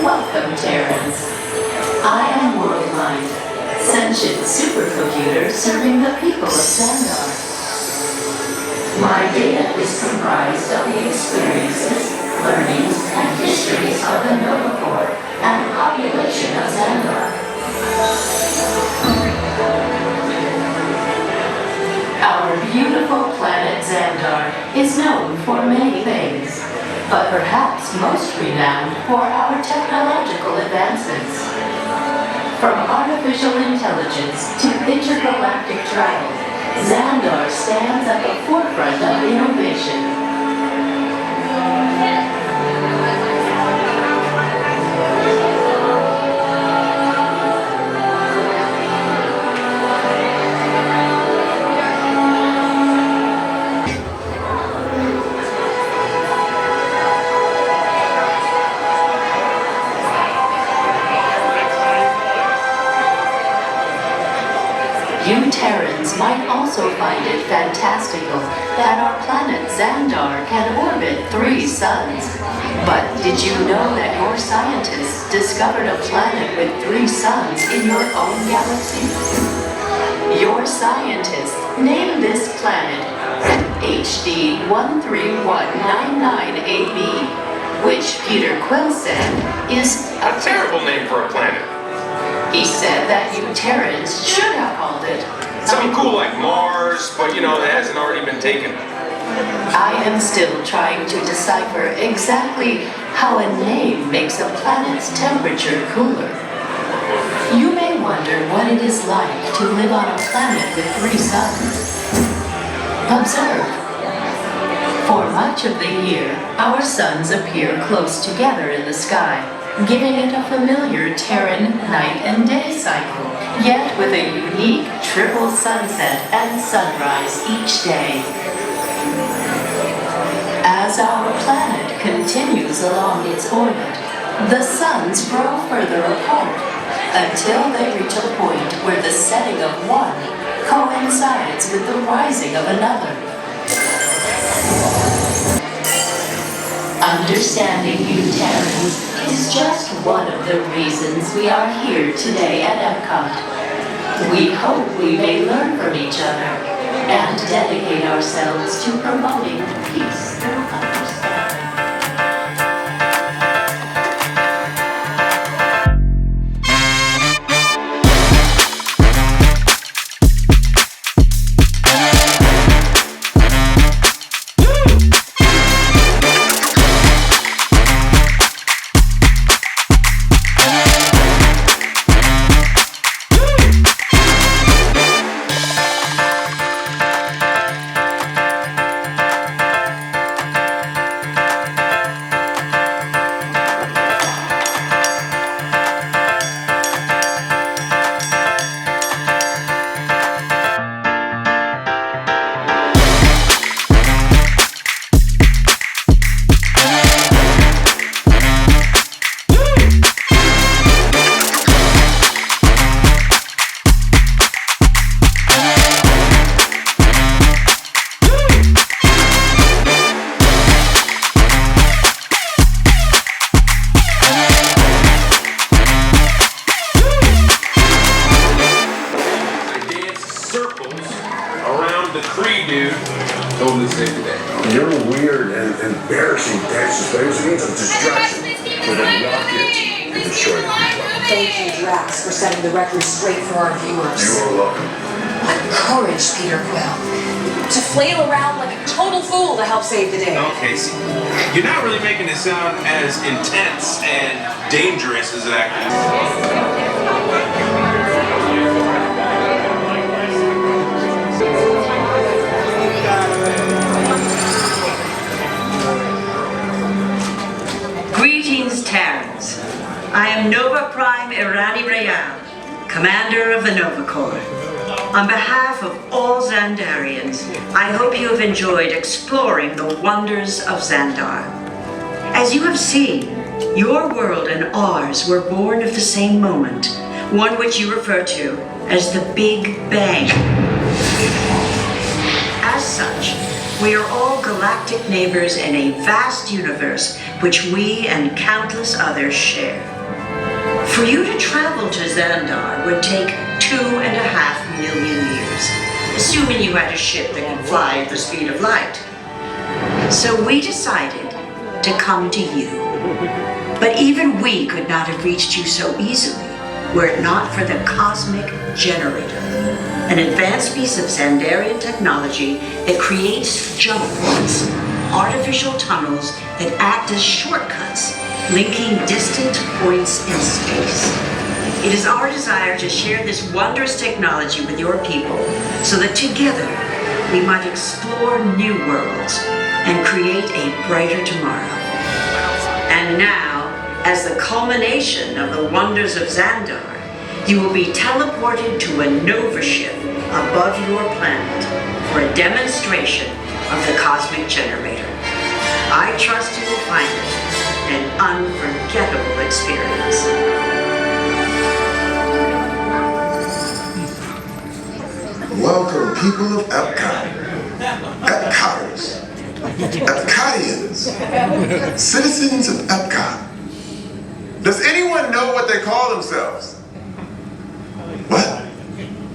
Welcome, Terrans. I am Worldmind, sentient supercomputer serving the people of Xandar. My data is comprised of the experiences, learnings, and histories of the Nova Corp and the population of Xandar. Our beautiful planet Xandar is known for many things, but perhaps most renowned for our technological advances. From artificial intelligence to intergalactic travel, Xandar stands at the forefront of innovation. You Terrans might also find it fantastical that our planet Xandar can orbit 3 suns. But did you know that your scientists discovered a planet with 3 suns in your own galaxy? Your scientists named this planet HD 13199AB, which Peter Quill said is a terrible name for a planet. He said that you Terrans should have called it something cool like Mars, but you know, that hasn't already been taken. I am still trying to decipher exactly how a name makes a planet's temperature cooler. You may wonder what it is like to live on a planet with 3 suns. Observe. For much of the year, our suns appear close together in the sky, giving it a familiar Terran night and day cycle, yet with a unique triple sunset and sunrise each day. As our planet continues along its orbit, the suns grow further apart until they reach a point where the setting of one coincides with the rising of another. Understanding you Terrans is just one of the reasons we are here today at Epcot. We hope we may learn from each other and dedicate ourselves to promoting peace through understanding. The record straight for our viewers. You are welcome. What courage, Peter Quill. To flail around like a total fool to help save the day. Okay, see, you're not really making it sound as intense and dangerous as it actually is. Greetings, Terrans. I am Nova Prime Irani Rayal, Commander of the Nova Corps. On behalf of all Xandarians, I hope you have enjoyed exploring the wonders of Xandar. As you have seen, your world and ours were born of the same moment, one which you refer to as the Big Bang. As such, we are all going galactic neighbors in a vast universe which we and countless others share. For you to travel to Xandar would take 2.5 million years, assuming you had a ship that could fly at the speed of light. So we decided to come to you. But even we could not have reached you so easily were it not for the Cosmic Generator, an advanced piece of Xandarian technology that creates jump points, artificial tunnels that act as shortcuts, linking distant points in space. It is our desire to share this wondrous technology with your people so that together we might explore new worlds and create a brighter tomorrow. And now, as the culmination of the wonders of Xandar, you will be teleported to a Nova ship above your planet for a demonstration of the Cosmic Generator. I trust you will find it an unforgettable experience. Welcome, people of Epcot, Epcoters, Epcotians, citizens of Epcot. Does anyone know what they call themselves? What?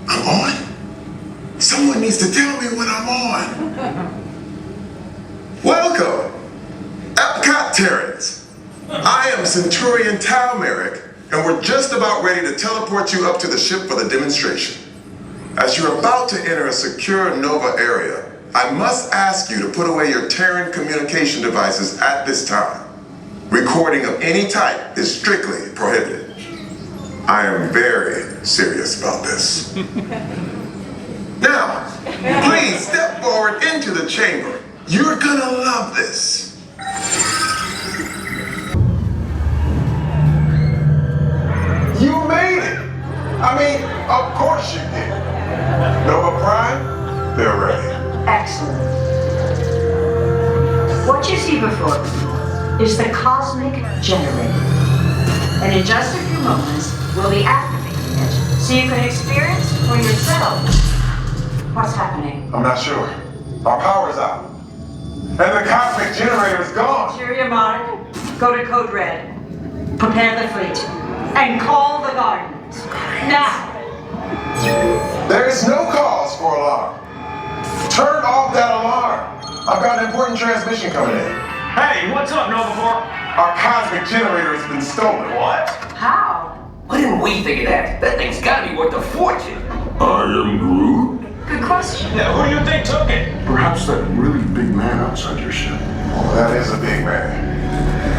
I'm on? Someone needs to tell me when I'm on. Welcome, Epcot-Terrans. I am Centurion Tal Merrick, and we're just about ready to teleport you up to the ship for the demonstration. As you're about to enter a secure Nova area, I must ask you to put away your Terran communication devices at this time. Recording of any type is strictly prohibited. I am very serious about this. Now, please step forward into the chamber. You're gonna love this. You made it! I mean, of course you did. Nova Prime, they're ready. Excellent. What you see before you is the Cosmic Generator. And in just a few moments, we'll be activating it so you can experience for yourself what's happening. I'm not sure. Our power's out. And the Cosmic Generator is gone. Interior Mark, go to Code Red. Prepare the fleet. And call the Guardians. Now! There is no cause for alarm. Turn off that alarm. I've got an important transmission coming in. Hey, what's up, Nova Corp? Our Cosmic Generator has been stolen. What? How? Why didn't we figure that? That thing's gotta be worth a fortune. I am Groot. Good question. Yeah, who do you think took it? Perhaps that really big man outside your ship. Oh, that is a big man.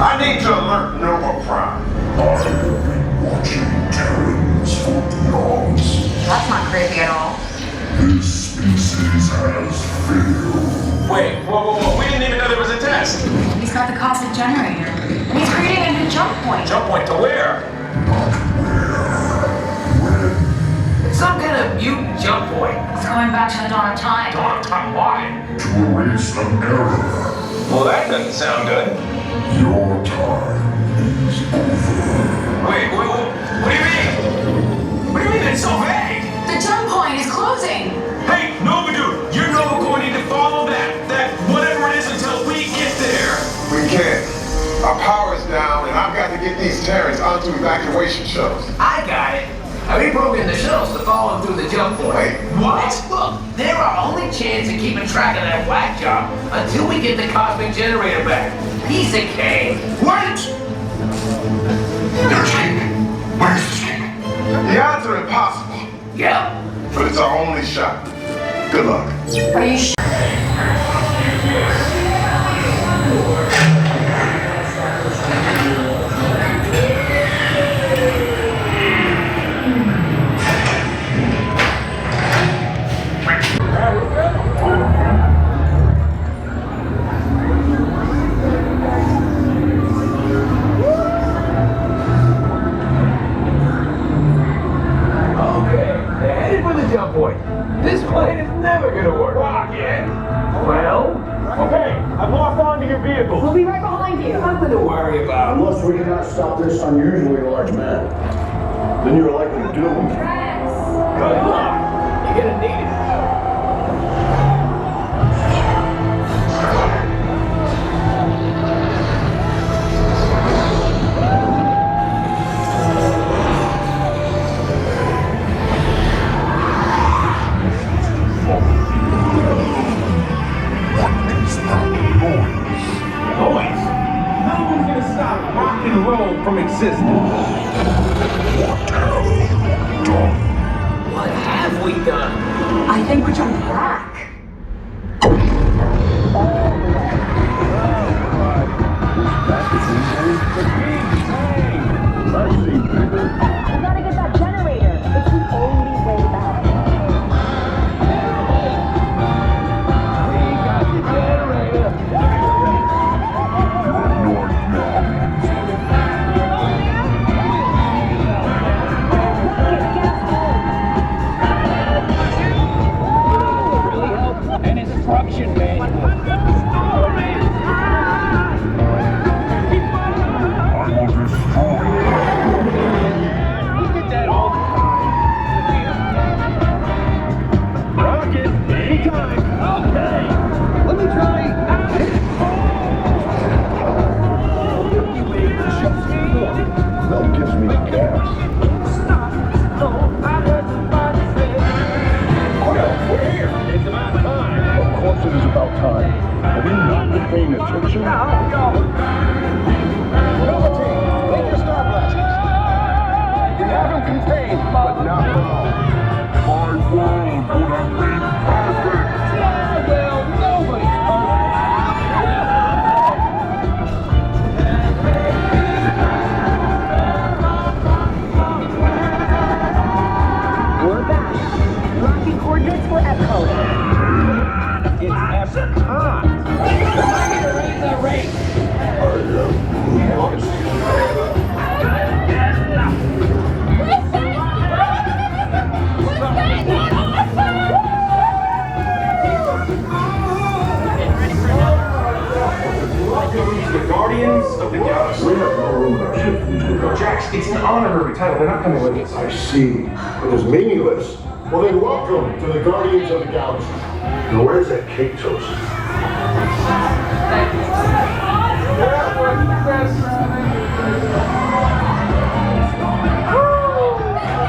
I need to alert Nova Prime. I have been watching Terrans for eons. That's not creepy at all. This species has failed. Wait, whoa. We didn't even know there was a test. He's got the Cosmic Generator. And he's creating a new jump point. Jump point to where? Not where, when, It's some kind of mute jump point. It's going back to the dawn of time. Dawn of time, why? to erase an error. Well, that doesn't sound good. Your time is over. Wait, what do you mean? What do you mean it's so vague? The jump point is closing. Hey, Nova Dude, you're Nova Corp need to follow that whatever it is until we get there. We can't. Our power's down, and I've got to get these Terrans onto evacuation shuttles. I got it. I reprogrammed the shuttles to follow through the jump point. Wait, what? Look, they're our only chance of keeping track of that whack job until we get the Cosmic Generator back. Piece of cake. Wait! They're escaping. Where's the escape? The odds are impossible, Yep. but it's our only shot. Good luck. Are you sure? They're headed for the jump point. This plane is never gonna work. Rocket! Well, Okay, I've locked onto your vehicle. We'll be right behind you. nothing to worry about. Unless we cannot stop this unusually large man, then you're likely to doom. Good luck. You're gonna need it. thrown from existence. What have we done? I think we're jumping back. We gotta get that generator. It's the only way back. We got the generator. Really help an instruction manual. Paying attention? Make your star blasters. We have them contained, but not long. My world would have been perfect. Yeah, well, nobody's perfect. We're back. Locking coordinates for Epcot. It's Epcot. Remind me to raise the rate. The Guardians of the Galaxy. We have no room in our ship for these new guys. Jax, it's an honorary title. They're not coming with us. I see. It is meaningless. Well then, welcome to the Guardians of the Galaxy. Now where's that cake toast? Yeah,